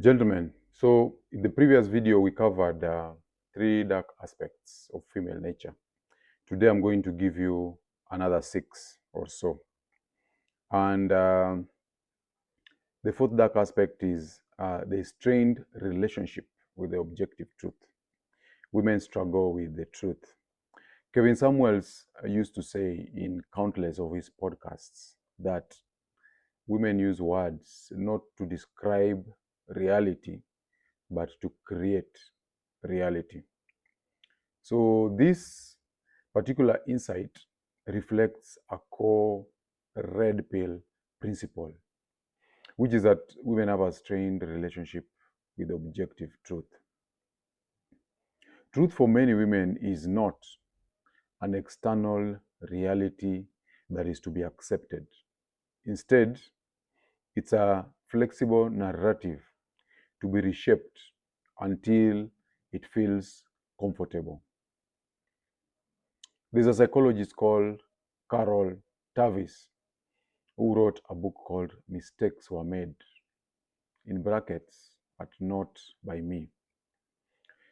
Gentlemen, so in the previous video we covered three dark aspects of female nature. Today I'm going to give you another 6 or so. And the fourth dark aspect is the strained relationship with the objective truth. Women struggle with the truth. Kevin Samuels used to say in countless of his podcasts that women use words not to describe reality, but to create reality. So this particular insight reflects a core red pill principle, which is that women have a strained relationship with objective truth. Truth for many women is not an external reality that is to be accepted. Instead, it's a flexible narrative to be reshaped until it feels comfortable. There's a psychologist called Carol Tavis who wrote a book called Mistakes Were Made, in brackets, but not by me.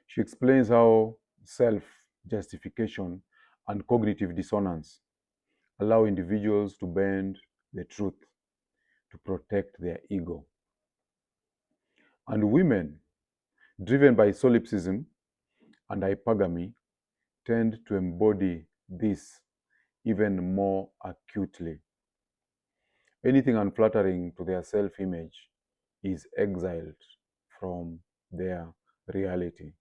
She explains how self-justification and cognitive dissonance allow individuals to bend the truth to protect their ego. And women, driven by solipsism and hypergamy, tend to embody this even more acutely. Anything unflattering to their self-image is exiled from their reality.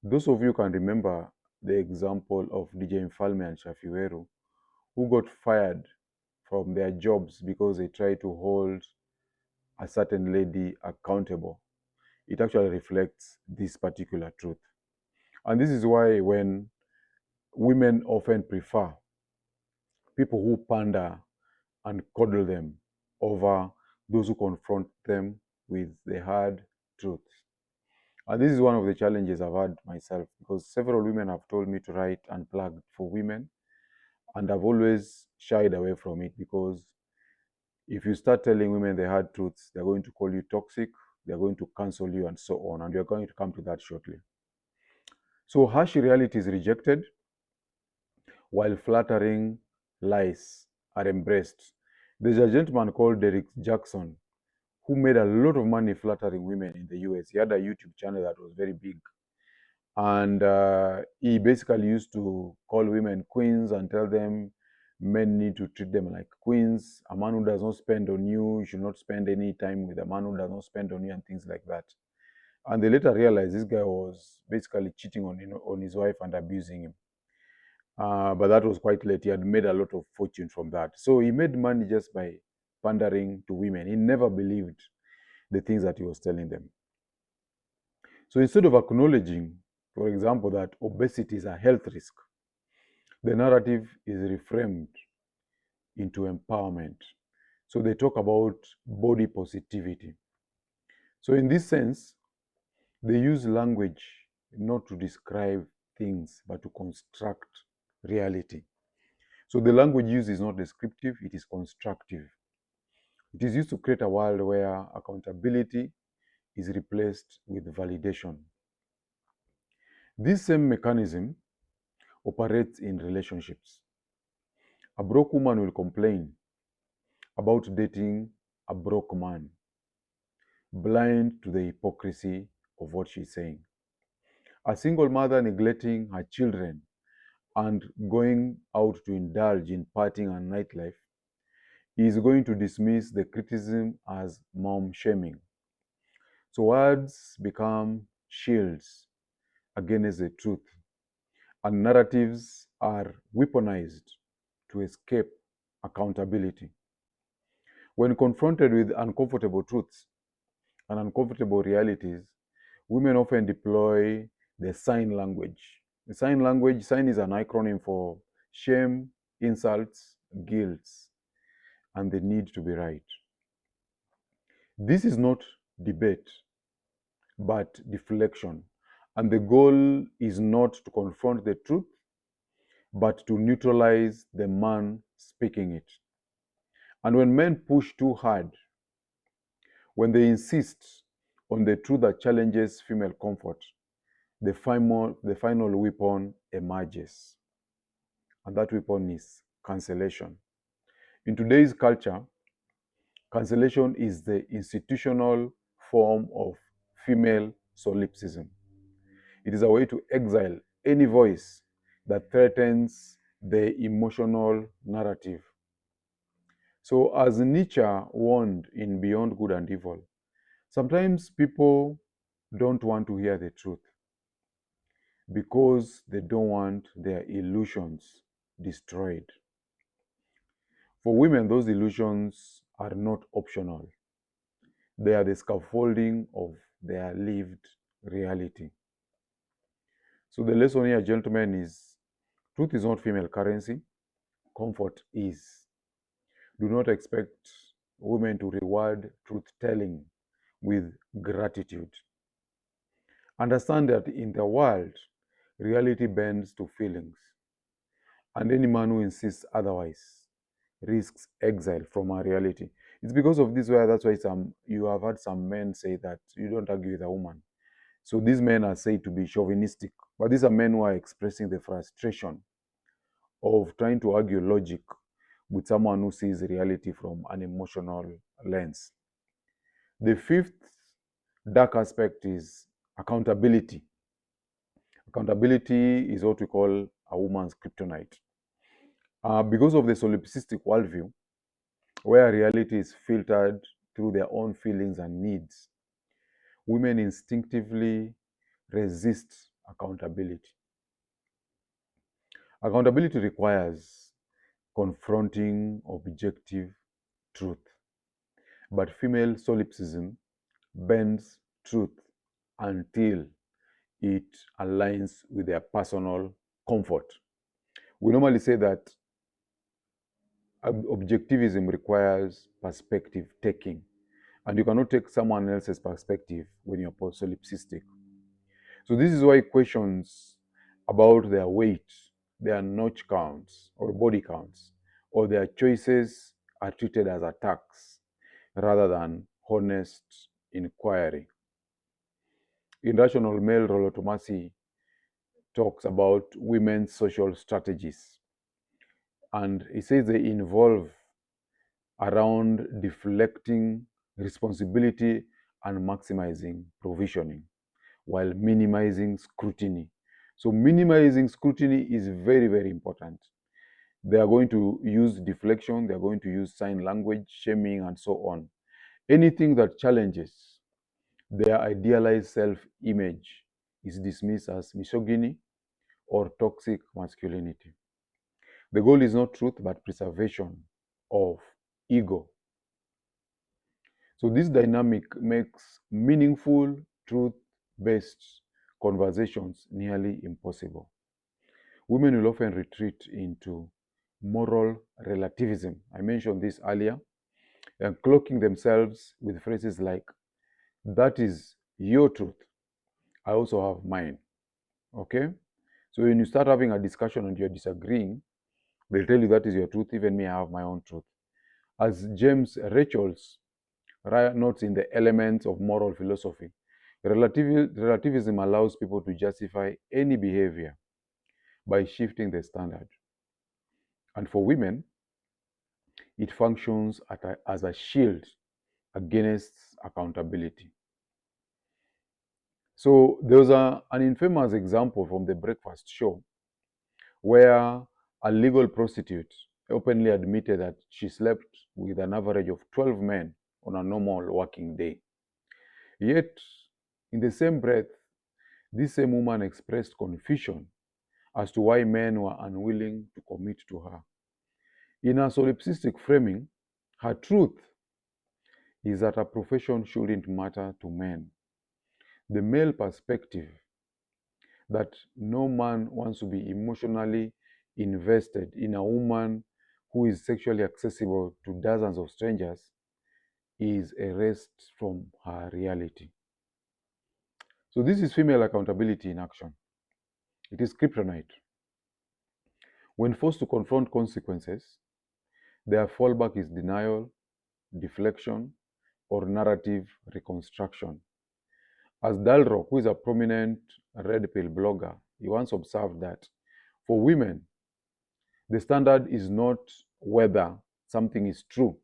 Those of you can remember the example of DJ Mfalme and Shafiweru, who got fired from their jobs because they tried to hold a certain lady accountable. It actually reflects this particular truth. And this is why when women often prefer people who pander and coddle them over those who confront them with the hard truth. And this is one of the challenges I've had myself, because several women have told me to write Unplugged for women, and I've always shied away from it, because if you start telling women the hard truths, they're going to call you toxic, they're going to cancel you, and so on, and we're going to come to that shortly. So harsh reality is rejected, while flattering lies are embraced. There's a gentleman called Derek Jackson who made a lot of money flattering women in the US. He had a YouTube channel that was very big. And he basically used to call women queens and tell them men need to treat them like queens. A man who does not spend on you should not spend any time with a man who does not spend on you, and things like that. And they later realized this guy was basically cheating on his wife and abusing him. But that was quite late. He had made a lot of fortune from that. So he made money just by pandering to women. He never believed the things that he was telling them. So instead of acknowledging, for example, that obesity is a health risk, the narrative is reframed into empowerment. So they talk about body positivity. So in this sense, they use language not to describe things, but to construct reality. So the language used is not descriptive, it is constructive. It is used to create a world where accountability is replaced with validation. This same mechanism operates in relationships. A broke woman will complain about dating a broke man, blind to the hypocrisy of what she's saying. A single mother neglecting her children and going out to indulge in partying and nightlife is going to dismiss the criticism as mom shaming. So words become shields against the truth, and narratives are weaponized to escape accountability. When confronted with uncomfortable truths and uncomfortable realities, women often deploy the sign language. The sign is an acronym for shame, insults, guilt, and the need to be right. This is not debate, but deflection. And the goal is not to confront the truth, but to neutralize the man speaking it. And when men push too hard, when they insist on the truth that challenges female comfort, the final weapon emerges. And that weapon is cancellation. In today's culture, cancellation is the institutional form of female solipsism. It is a way to exile any voice that threatens the emotional narrative. So, as Nietzsche warned in Beyond Good and Evil, sometimes people don't want to hear the truth because they don't want their illusions destroyed. For women, those illusions are not optional. They are the scaffolding of their lived reality. So the lesson here, gentlemen, is truth is not female currency. Comfort is. Do not expect women to reward truth-telling with gratitude. Understand that in the world, reality bends to feelings, and any man who insists otherwise risks exile from our reality. It's because of this why that's why you have had some men say that you don't argue with a woman. So these men are said to be chauvinistic, but these are men who are expressing the frustration of trying to argue logic with someone who sees reality from an emotional lens. The fifth dark aspect is accountability. Accountability is what we call a woman's kryptonite. Because of the solipsistic worldview, where reality is filtered through their own feelings and needs, women instinctively resist accountability. Accountability requires confronting objective truth, but female solipsism bends truth until it aligns with their personal comfort. We normally say that objectivism requires perspective taking, and you cannot take someone else's perspective when you're solipsistic. So this is why questions about their weight, their notch counts or body counts, or their choices are treated as attacks rather than honest inquiry. Irrational male rolotomacy talks about women's social strategies, and it says they involve around deflecting responsibility and maximizing provisioning while minimizing scrutiny. So minimizing scrutiny is very, very important. They are going to use deflection, they are going to use sign language, shaming, and so on. Anything that challenges their idealized self-image is dismissed as misogyny or toxic masculinity. The goal is not truth, but preservation of ego. So this dynamic makes meaningful, truth-based conversations nearly impossible. Women will often retreat into moral relativism. I mentioned this earlier, and cloaking themselves with phrases like, that is your truth, I also have mine. Okay? So when you start having a discussion and you're disagreeing, they'll tell you that is your truth, even me, I have my own truth. As James Rachel's notes in the Elements of Moral Philosophy, relativism allows people to justify any behavior by shifting the standard. And for women, it functions as a shield against accountability. So there was an infamous example from the breakfast show where a legal prostitute openly admitted that she slept with an average of 12 men on a normal working day. Yet, in the same breath, this same woman expressed confusion as to why men were unwilling to commit to her. In her solipsistic framing, her truth is that her profession shouldn't matter to men. The male perspective that no man wants to be emotionally invested in a woman who is sexually accessible to dozens of strangers is erased from her reality. So this is female accountability in action. It is kryptonite. When forced to confront consequences, their fallback is denial, deflection, or narrative reconstruction. As Dalrock, who is a prominent red pill blogger, he once observed that for women, the standard is not whether something is true,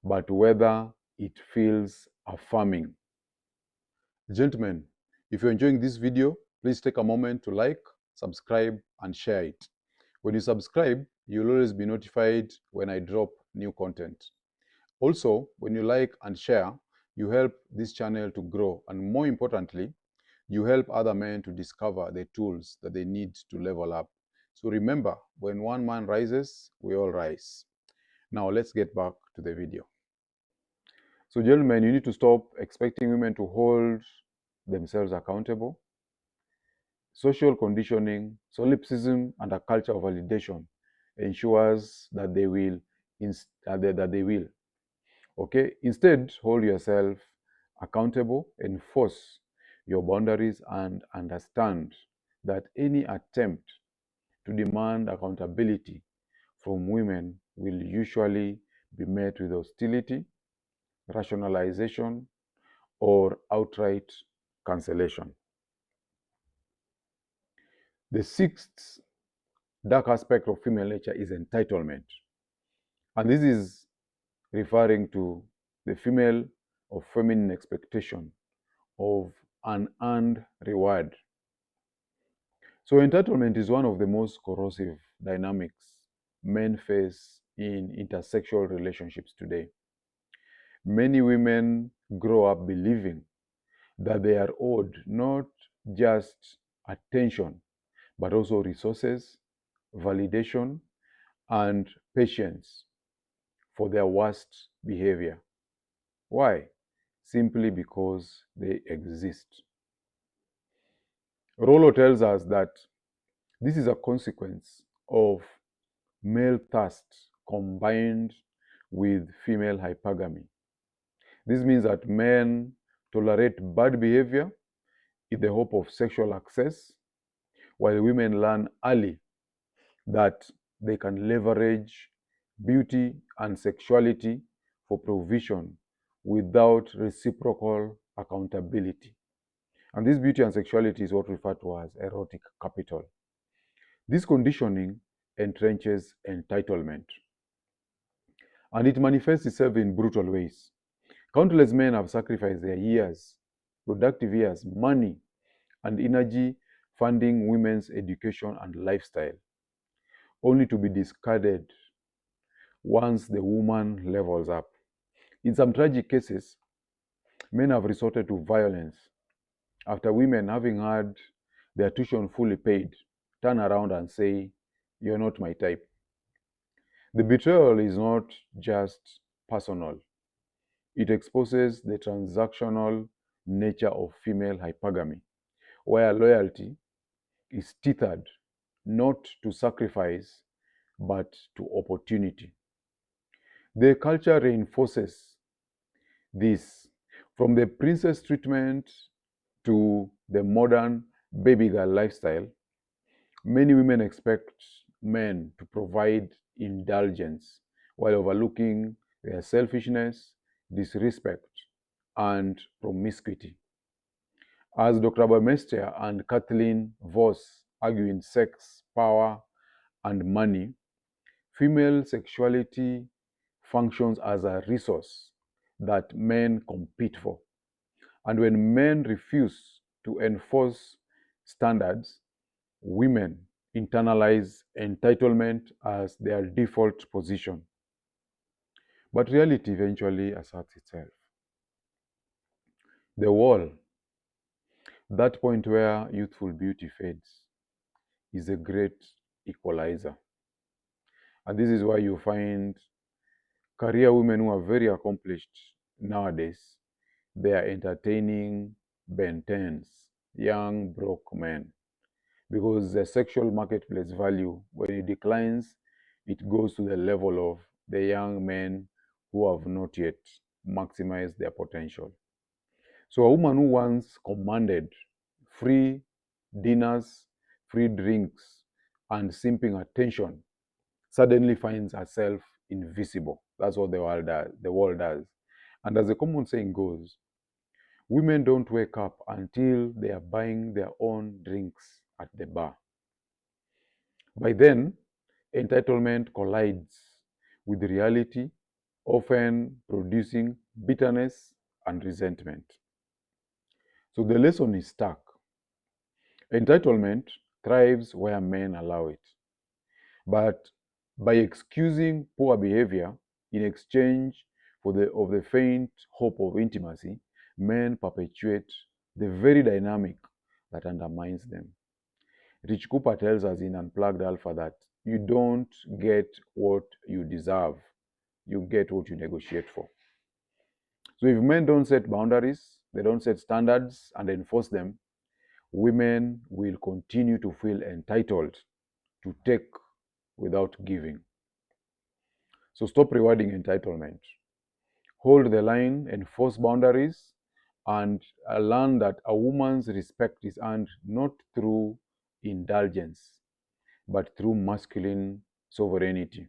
but whether it feels affirming. Gentlemen, if you're enjoying this video, please take a moment to like, subscribe, and share it. When you subscribe, you'll always be notified when I drop new content. Also, when you like and share, you help this channel to grow, and more importantly, you help other men to discover the tools that they need to level up. So remember, when one man rises, we all rise. Now let's get back to the video. So gentlemen, you need to stop expecting women to hold themselves accountable. Social conditioning, solipsism, and a culture of validation ensures that they will. Okay, instead, hold yourself accountable, enforce your boundaries, and understand that any attempt to demand accountability from women will usually be met with hostility, rationalization, or outright cancellation. The sixth dark aspect of female nature is entitlement. And this is referring to the female or feminine expectation of an earned reward. So entitlement is one of the most corrosive dynamics men face in intersexual relationships today. Many women grow up believing that they are owed not just attention, but also resources, validation, and patience for their worst behavior. Why? Simply because they exist. Rollo tells us that this is a consequence of male thirst combined with female hypergamy. This means that men tolerate bad behavior in the hope of sexual access, while women learn early that they can leverage beauty and sexuality for provision without reciprocal accountability. And this beauty and sexuality is what we refer to as erotic capital. This conditioning entrenches entitlement, and it manifests itself in brutal ways. Countless men have sacrificed their years, productive years, money, and energy funding women's education and lifestyle, only to be discarded once the woman levels up. In some tragic cases, men have resorted to violence after women, having had their tuition fully paid, turn around and say, "You're not my type." The betrayal is not just personal, it exposes the transactional nature of female hypergamy, where loyalty is tethered not to sacrifice but to opportunity. The culture reinforces this, from the princess treatment to the modern baby girl lifestyle. Many women expect men to provide indulgence while overlooking their selfishness, disrespect, and promiscuity. As Dr. Bamestia and Kathleen Voss argue in Sex, Power, and Money, female sexuality functions as a resource that men compete for. And when men refuse to enforce standards, women internalize entitlement as their default position. But reality eventually asserts itself. The wall, that point where youthful beauty fades, is a great equalizer. And this is why you find career women who are very accomplished nowadays, they are entertaining Ben 10s, young broke men, because the sexual marketplace value, when it declines, it goes to the level of the young men who have not yet maximized their potential. So a woman who once commanded free dinners, free drinks, and simping attention suddenly finds herself invisible. That's what the world does. And as the common saying goes, Women don't wake up until they are buying their own drinks at the bar. By then, entitlement collides with reality, often producing bitterness and resentment. So the lesson is stark. Entitlement thrives where men allow it. But by excusing poor behavior in exchange of the faint hope of intimacy, men perpetuate the very dynamic that undermines them. Rich Cooper tells us in Unplugged Alpha that you don't get what you deserve, you get what you negotiate for. So if men don't set boundaries, they don't set standards and enforce them, women will continue to feel entitled to take without giving. So stop rewarding entitlement. Hold the line, enforce boundaries, and learn that a woman's respect is earned not through indulgence, but through masculine sovereignty.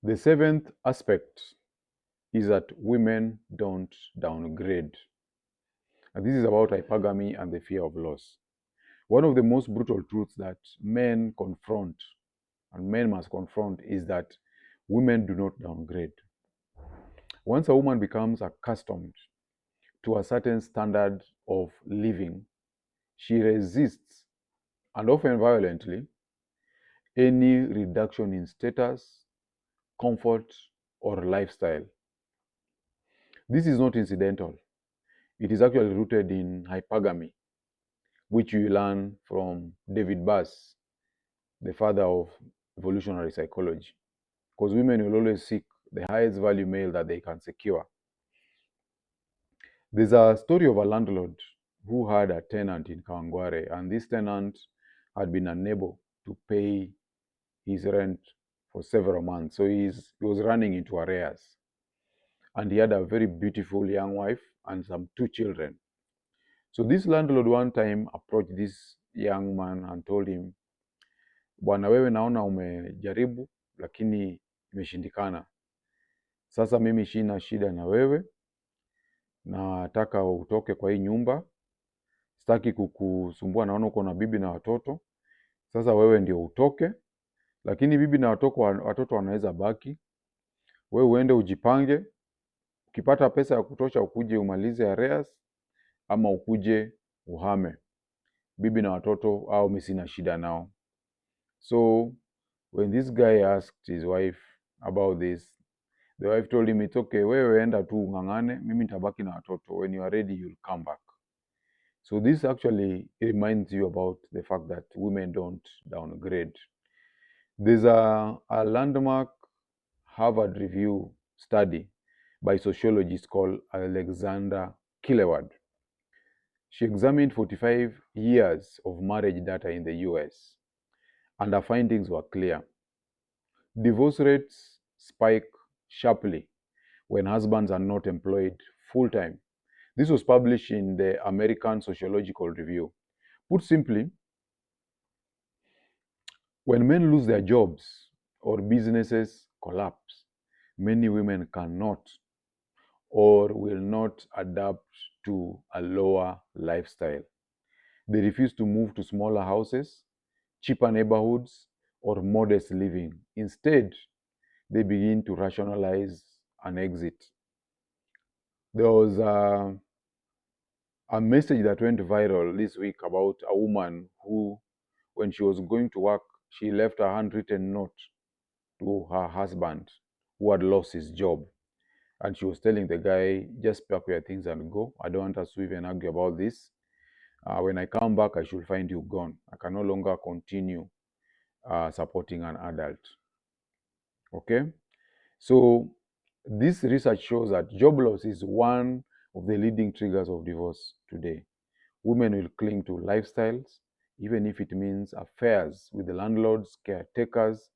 The seventh aspect is that women don't downgrade. And this is about hypergamy and the fear of loss. One of the most brutal truths that men confront and men must confront is that women do not downgrade. Once a woman becomes accustomed to a certain standard of living, she resists, and often violently, any reduction in status, comfort, or lifestyle. This is not incidental. It is actually rooted in hypergamy, which you learn from David Bass, the father of evolutionary psychology. Because women will always seek the highest value male that they can secure. There's a story of a landlord who had a tenant in Kawangware, and this tenant had been unable to pay his rent for several months. So he was running into arrears. And he had a very beautiful young wife and some 2 children. So this landlord one time approached this young man and told him, bwana, wewe naona umejaribu lakini imeshindikana. Sasa mimi sina shida na wewe, nataka utoke kwa hii nyumba, sitaki kukusumbua, naona uko na bibi na watoto. Sasa wewe ndio utoke, lakini bibi na watoto wanaweza baki. Wewe uende ujipange, ukipata pesa ya kutosha ukuje umalize arrears ama ukuje uhame. Bibi na watoto au mimi sina shida nao. So when this guy asked his wife about this, the wife told him, it's okay, wewe enda tu ung'ang'ane, mimi nitabaki na watoto. When you are ready, you'll come back. So this actually reminds you about the fact that women don't downgrade. There's a landmark Harvard Review study by sociologist called Alexandra Kileward. She examined 45 years of marriage data in the US, and her findings were clear. Divorce rates spike sharply when husbands are not employed full-time. This was published in the American Sociological Review. Put simply, when men lose their jobs or businesses collapse, many women cannot or will not adapt to a lower lifestyle. They refuse to move to smaller houses, cheaper neighborhoods, or modest living. Instead, they begin to rationalize an exit. There was a message that went viral this week about a woman who, when she was going to work, she left a handwritten note to her husband who had lost his job. And she was telling the guy, just pack your things and go. I don't want us to even argue about this. When I come back, I should find you gone. I can no longer continue supporting an adult. Okay? So this research shows that job loss is one of the leading triggers of divorce today. Women will cling to lifestyles, even if it means affairs with the landlords, caretakers,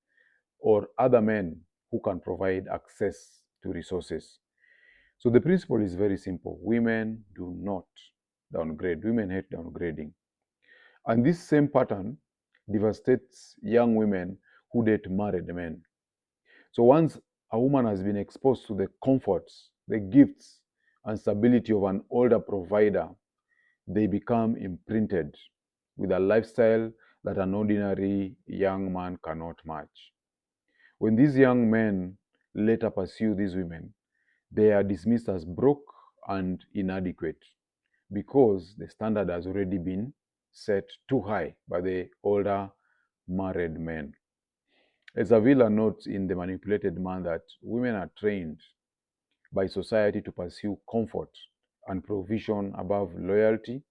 or other men who can provide access to resources. So the principle is very simple. Women do not downgrade. Women hate downgrading. And this same pattern devastates young women who date married men. So once a woman has been exposed to the comforts, the gifts, and stability of an older provider, they become imprinted with a lifestyle that an ordinary young man cannot match. When these young men later pursue these women, they are dismissed as broke and inadequate because the standard has already been set too high by the older married men. Ezavila notes in The Manipulated Man that women are trained by society to pursue comfort and provision above loyalty,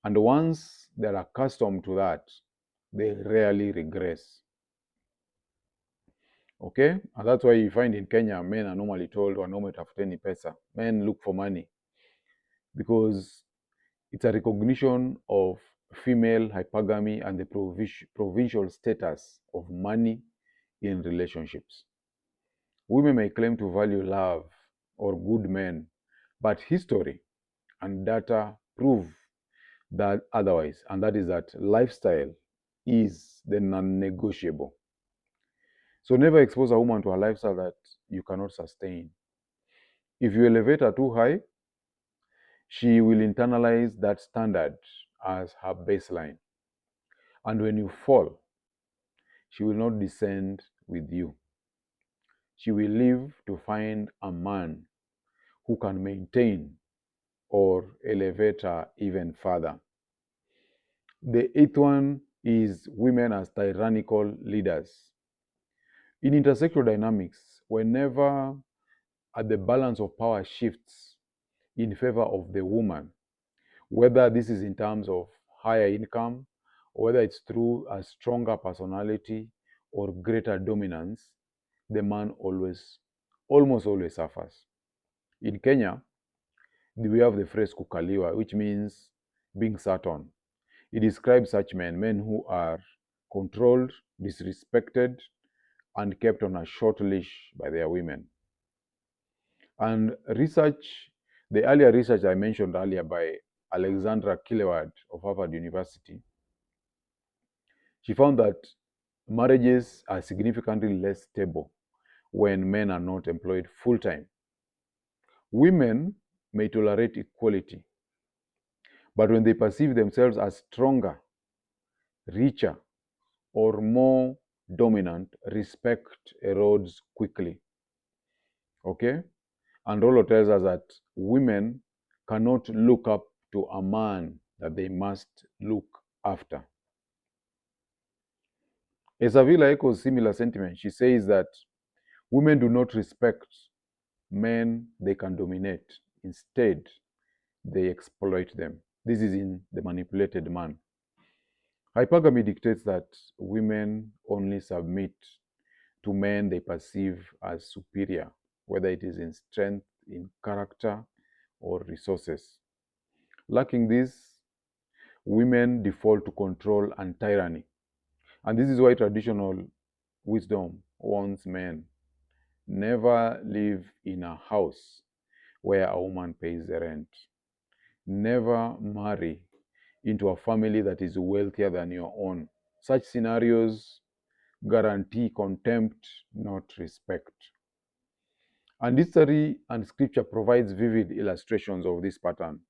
and once they're accustomed to that, they rarely regress. Okay? And that's why you find in Kenya, men are normally told, wanaume tafuteni pesa. Men look for money because it's a recognition of female hypergamy and the provincial status of money in relationships. Women may claim to value love or good men, but history and data prove that otherwise, and that is that lifestyle is the non-negotiable. So never expose a woman to a lifestyle that you cannot sustain. If you elevate her too high, she will internalize that standard as her baseline. And when you fall, she will not descend with you. She will live to find a man who can maintain or elevate her even further. The eighth one is women as tyrannical leaders. In intersexual dynamics, whenever the balance of power shifts in favor of the woman, whether this is in terms of higher income, or whether it's through a stronger personality or greater dominance, the man almost always suffers. In Kenya, we have the phrase kukaliwa, which means being sat on. It describes such men who are controlled, disrespected, and kept on a short leash by their women. And research, the earlier research I mentioned earlier by Alexandra Kileward of Harvard University, she found that marriages are significantly less stable when men are not employed full-time. Women may tolerate equality, but when they perceive themselves as stronger, richer, or more dominant, respect erodes quickly. Okay? And Rollo tells us that women cannot look up to a man that they must look after. Ezavila echoes similar sentiment. She says that women do not respect men they can dominate. Instead, they exploit them. This is in The Manipulated Man. Hypergamy dictates that women only submit to men they perceive as superior, whether it is in strength, in character, or resources. Lacking this, women default to control and tyranny. And this is why traditional wisdom warns men never live in a house where a woman pays the rent. Never marry into a family that is wealthier than your own. Such scenarios guarantee contempt, not respect. And history and scripture provides vivid illustrations of this pattern.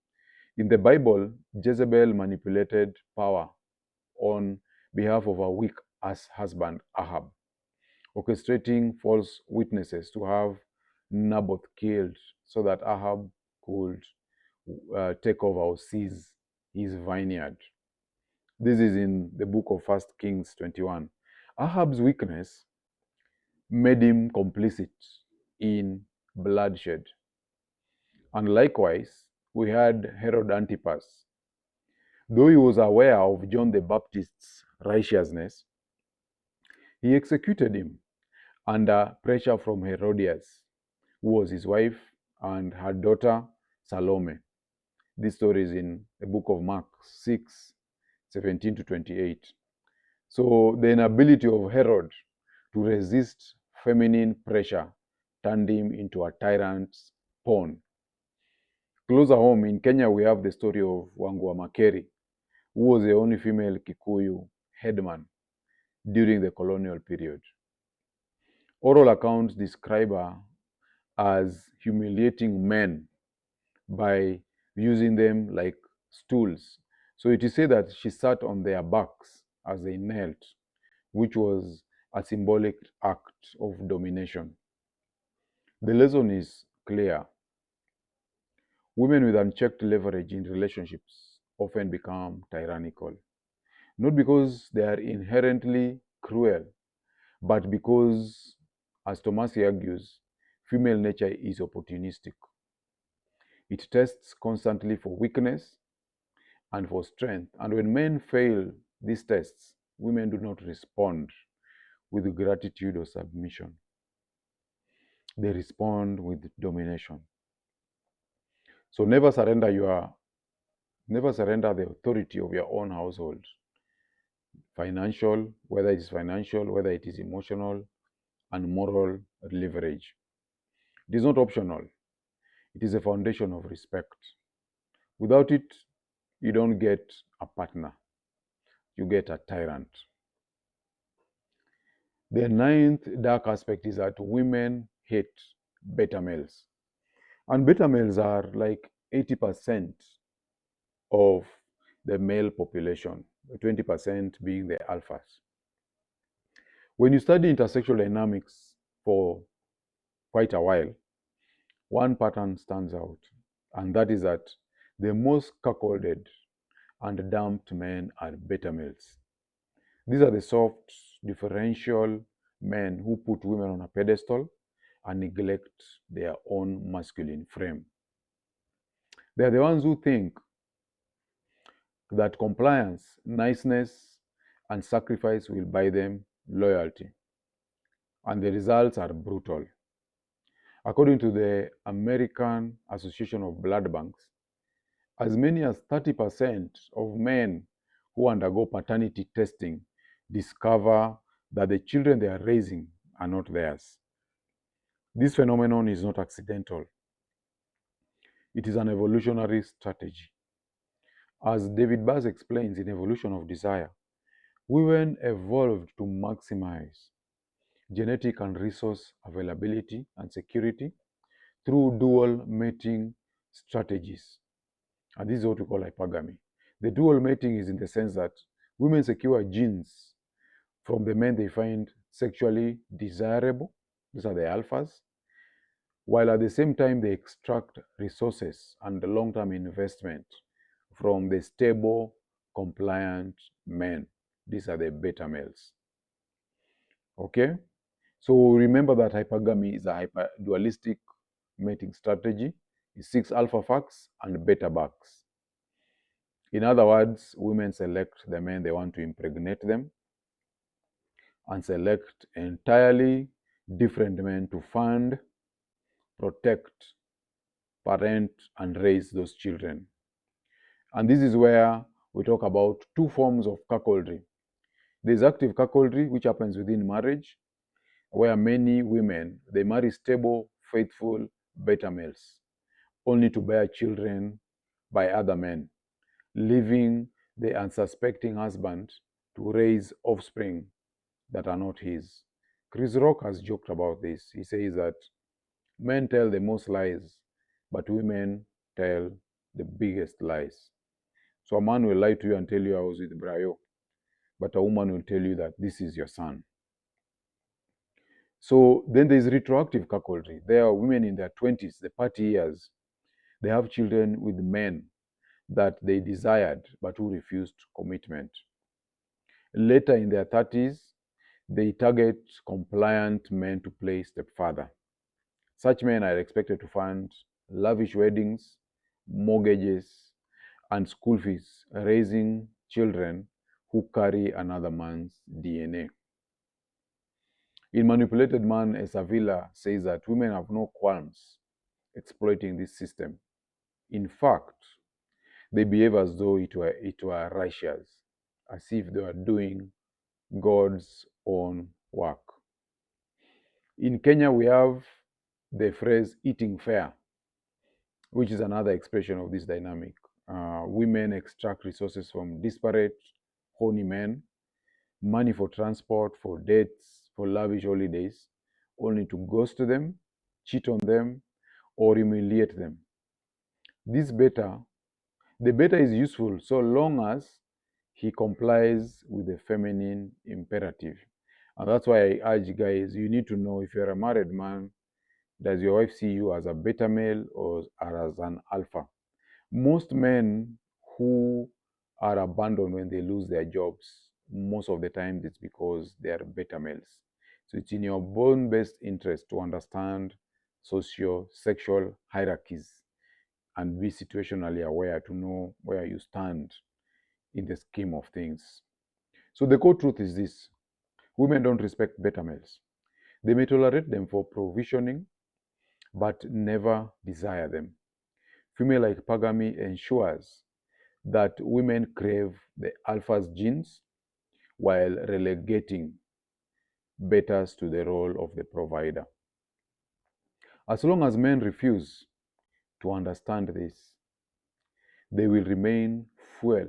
In the Bible, Jezebel manipulated power on behalf of a weak ass husband, Ahab, orchestrating false witnesses to have Naboth killed so that Ahab could take over or seize his vineyard. This is in the book of 1 Kings 21. Ahab's weakness made him complicit in bloodshed. And likewise, we had Herod Antipas. Though he was aware of John the Baptist's righteousness, he executed him under pressure from Herodias, who was his wife, and her daughter Salome. This story is in the book of Mark 6, 17 to 28. So the inability of Herod to resist feminine pressure turned him into a tyrant's pawn. Closer home, in Kenya, we have the story of Wangua Makeri, who was the only female Kikuyu headman during the colonial period. Oral accounts describe her as humiliating men by using them like stools. So it is said that she sat on their backs as they knelt, which was a symbolic act of domination. The lesson is clear. Women with unchecked leverage in relationships often become tyrannical, not because they are inherently cruel, but because, as Tomasi argues, female nature is opportunistic. It tests constantly for weakness and for strength. And when men fail these tests, women do not respond with gratitude or submission. They respond with domination. So never surrender the authority of your own household. Financial, whether it is financial, whether it is emotional and moral leverage. It is not optional. It is a foundation of respect. Without it, you don't get a partner. You get a tyrant. The ninth dark aspect is that women hate beta males. And beta males are like 80% of the male population, 20% being the alphas. When you study intersexual dynamics for quite a while, one pattern stands out, and that is that the most cuckolded and dumped men are beta males. These are the soft, differential men who put women on a pedestal and neglect their own masculine frame. They are the ones who think that compliance, niceness, and sacrifice will buy them loyalty. And the results are brutal. According to the American Association of Blood Banks, as many as 30% of men who undergo paternity testing discover that the children they are raising are not theirs. This phenomenon is not accidental. It is an evolutionary strategy. As David Bass explains in Evolution of Desire, women evolved to maximize genetic and resource availability and security through dual mating strategies. And this is what we call hypergamy. The dual mating is in the sense that women secure genes from the men they find sexually desirable. These are the alphas. While at the same time, they extract resources and long-term investment from the stable, compliant men. These are the beta males. Okay? So remember that hypergamy is a hyper-dualistic mating strategy. It's 6 alpha facts and beta bucks. In other words, women select the men they want to impregnate them and select entirely different men to fund, protect, parent, and raise those children. And this is where we talk about two forms of cuckoldry. There's active cuckoldry, which happens within marriage, where many women, they marry stable, faithful beta males, only to bear children by other men, leaving the unsuspecting husband to raise offspring that are not his. Chris Rock has joked about this. He says that men tell the most lies, but women tell the biggest lies. So a man will lie to you and tell you I was with Brayo, but a woman will tell you that this is your son. So then there's retroactive cuckoldry. There are women in their 20s, the party years. They have children with men that they desired but who refused commitment. Later in their 30s, they target compliant men to play stepfather. Such men are expected to fund lavish weddings, mortgages, and school fees, raising children who carry another man's DNA. In Manipulated Man, Esavilla says that women have no qualms exploiting this system. In fact, they behave as though it were righteous, as if they were doing God's own work. In Kenya, we have the phrase eating fair, which is another expression of this dynamic. Women extract resources from disparate, horny men, money for transport, for dates, for lavish holidays, only to ghost them, cheat on them, or humiliate them. This beta, the beta is useful so long as he complies with the feminine imperative. And that's why I urge guys, you need to know if you're a married man, does your wife see you as a beta male or as an alpha? Most men who are abandoned when they lose their jobs, most of the time it's because they are beta males. So it's in your own best interest to understand socio-sexual hierarchies and be situationally aware to know where you stand in the scheme of things. So the core truth is this: women don't respect beta males. They may tolerate them for provisioning, but never desire them. Female hypergamy ensures that women crave the alpha's genes while relegating betas to the role of the provider. As long as men refuse to understand this, they will remain fuel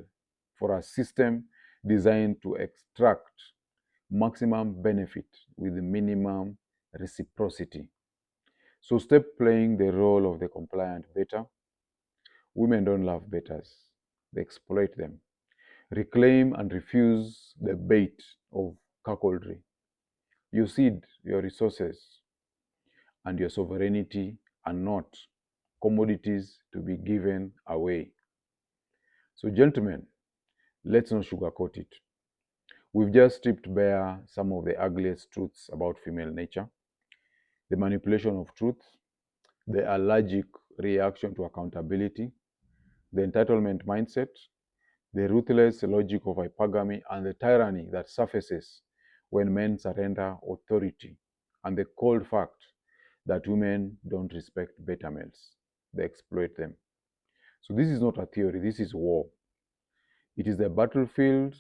for a system designed to extract maximum benefit with minimum reciprocity. So stop playing the role of the compliant beta. Women don't love betas, they exploit them. Reclaim and refuse the bait of cuckoldry. You cede your resources and your sovereignty are not commodities to be given away. So, gentlemen, let's not sugarcoat it. We've just stripped bare some of the ugliest truths about female nature: the manipulation of truth, the allergic reaction to accountability, the entitlement mindset, the ruthless logic of hypergamy, and the tyranny that surfaces when men surrender authority, and the cold fact that women don't respect beta males. They exploit them. So this is not a theory, this is war. It is the battlefield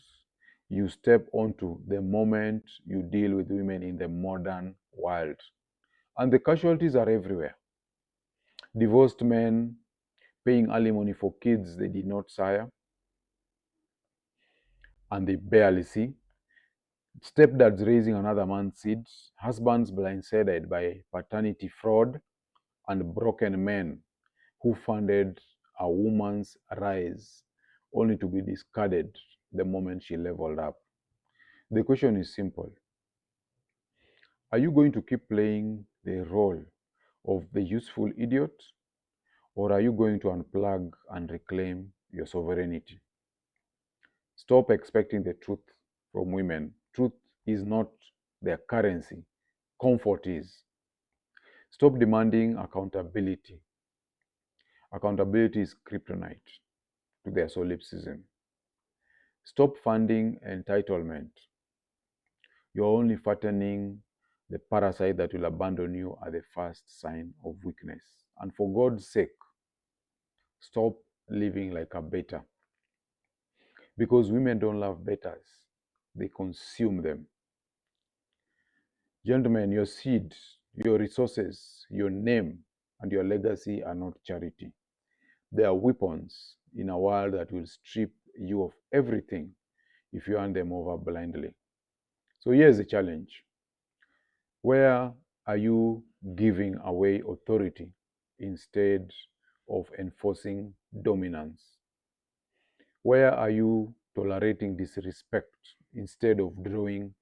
you step onto the moment you deal with women in the modern world. And the casualties are everywhere. Divorced men paying alimony for kids they did not sire and they barely see. Stepdads raising another man's seeds, husbands blindsided by paternity fraud, and broken men who funded a woman's rise only to be discarded the moment she leveled up. The question is simple: are you going to keep playing the role of the useful idiot, or are you going to unplug and reclaim your sovereignty? Stop expecting the truth from women. Truth is not their currency, comfort is. Stop demanding accountability. Accountability is kryptonite to their solipsism. Stop funding entitlement. You're only fattening the parasite that will abandon you at the first sign of weakness. And for God's sake, stop living like a beta. Because women don't love betas, they consume them. Gentlemen, your seed, your resources, your name, and your legacy are not charity. They are weapons in a world that will strip you of everything if you hand them over blindly. So here's the challenge: where are you giving away authority instead of enforcing dominance? Where are you tolerating disrespect instead of drawing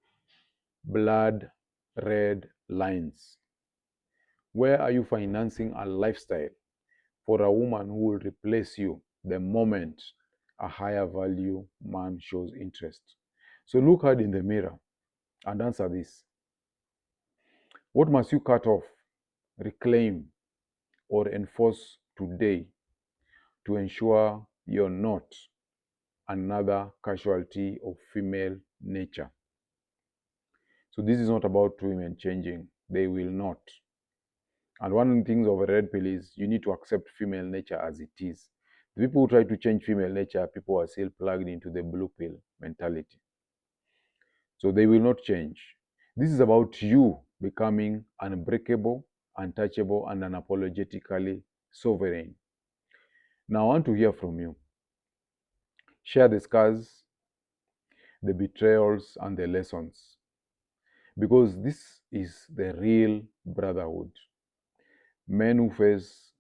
blood red lines? Where are you financing a lifestyle for a woman who will replace you the moment a higher value man shows interest? So look hard in the mirror and answer this: what must you cut off, reclaim, or enforce today to ensure you're not another casualty of female nature? So this is not about women changing. They will not. And one of the things of a red pill is you need to accept female nature as it is. The people who try to change female nature, people are still plugged into the blue pill mentality. So they will not change. This is about you becoming unbreakable, untouchable, and unapologetically sovereign. Now I want to hear from you. Share the scars, the betrayals, and the lessons. Because this is the real brotherhood. Men who face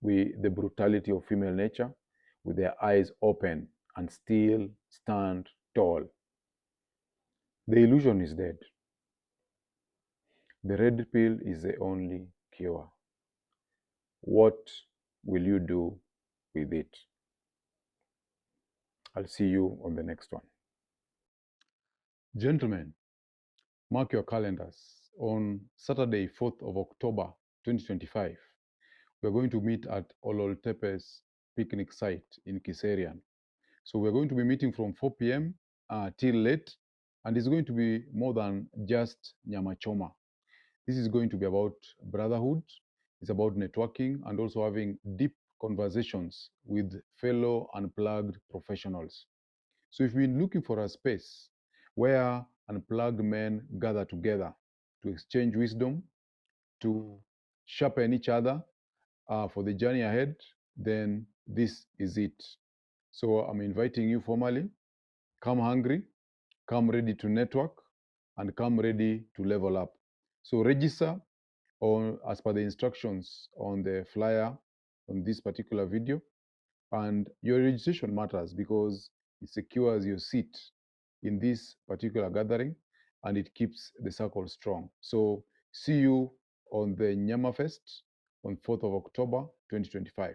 the brutality of female nature, with their eyes open and still stand tall. The illusion is dead. The red pill is the only cure. What will you do with it? I'll see you on the next one. Gentlemen, mark your calendars. On Saturday, 4th of October, 2025, we're going to meet at Ololtepe's picnic site in Kiserian. So we're going to be meeting from 4 p.m. Till late, and it's going to be more than just nyama choma. This is going to be about brotherhood, it's about networking, and also having deep conversations with fellow unplugged professionals. So if you've been looking for a space where unplugged men gather together to exchange wisdom, to sharpen each other for the journey ahead, then this is it. So I'm inviting you formally. Come hungry, come ready to network, and come ready to level up. So register as per the instructions on the flyer on this particular video. And your registration matters because it secures your seat in this particular gathering and it keeps the circle strong. So see you on the Nyama Fest on 4th of October 2025.